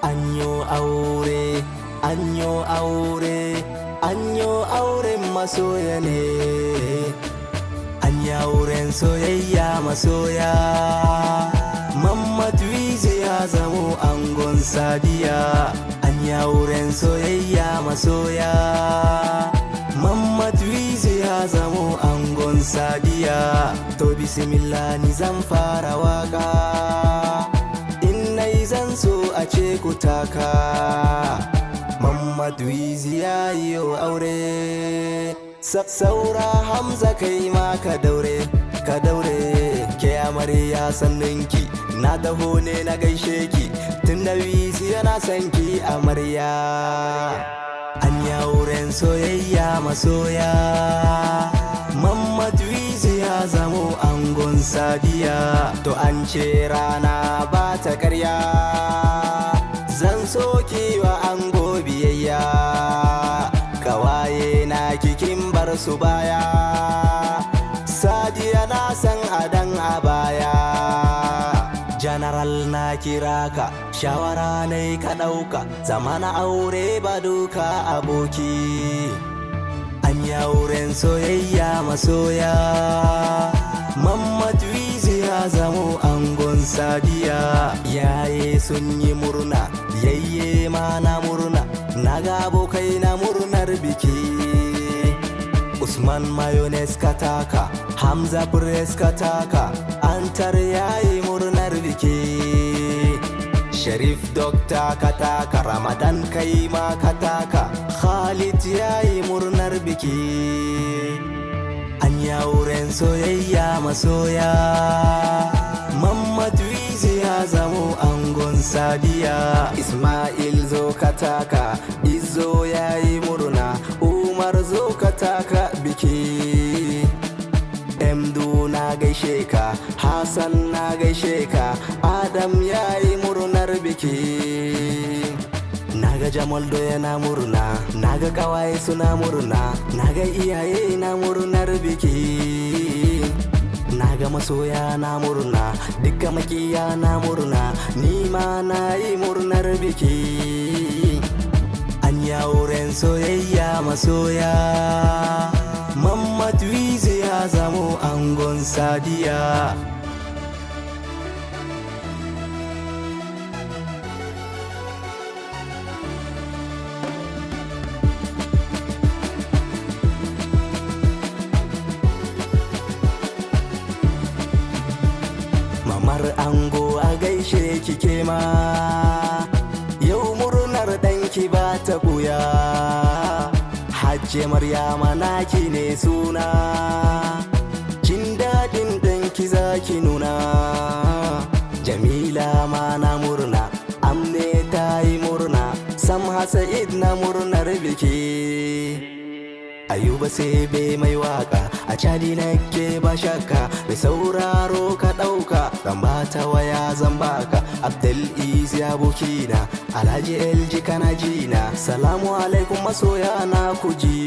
Anyo aure, anyo aure, anyo auren masoya ne. Anya auren soyayya masoya. Mamad Wizi ya zamo angon Sadiya. Anya auren soyayya masoya. Mamad Wizi ya zamo angon Sadiya. To bismillah ni zan fara waka. Zan so a ce ku taka. Mamad Wizi ya yi aure. Saura Hamza kai ma ka daure, ka daure. Ke amarya sanninki na taho ne na gaishe ki. Tunda Wizi yana son ki amarya. An yi auren soyayya masoya. Mamad Wizi ya zamo angon Sadiya. To an ce rana ba ta karya. Zan soki wa ango biyayya. Kawaye na kikin bar su baya. Sadiya na san adan a baya. General na kira ka, shawara ne ka ɗauka. Zamana aure ba duka aboki. An yi auren soyayya masoya. Mamad Wizi ya zamo angon Sadiya. Yaye sun yi murna, yayye ma na murna. Naga abokai na murnar biki. Usman Mayonnaise ka taka, Hamza Press ka taka. Antar yayi murnar biki. Sharif Doctor ka taka, Ramadan kai ma ka taka. Khalid yayi murnar biki. An yi auren soyayya masoya. Mamad Wizi ya zamo angon Sadiya. Ismail zo ka taka, Izzo yayi murna. Umar zo ka taka biki. Emdu na gaishe ka, Hassan na gaishe ka. Adam yayi murnar biki. Naga Jamaldo yana murna, naga kawaye suna murna, naga iyaye na murnar biki. Naga masoya na murna, dukka makiya na murna, ni ma na yi murnar biki. An yi auren soyayya masoya. Mamad Wizi ya zamo angon Sadiya. Mamar ango a gaishe kike ma. Yau murnar ɗanki ba ta buya. Hajje Maryama naki ne suna. Jin daɗin ɗanki zaki nuna. Jamila ma na murna, Amne ta yi murna. Samha Sa'id na murnar biki. Ayuba sai bai mai waka, a cadi nake ba shakka. Mai sauraro ka ɗauka, zan bata waya zan baka. Abdul Izi abokina, Alhaji LG kana jina. Salamu alaikum masoya na kuji.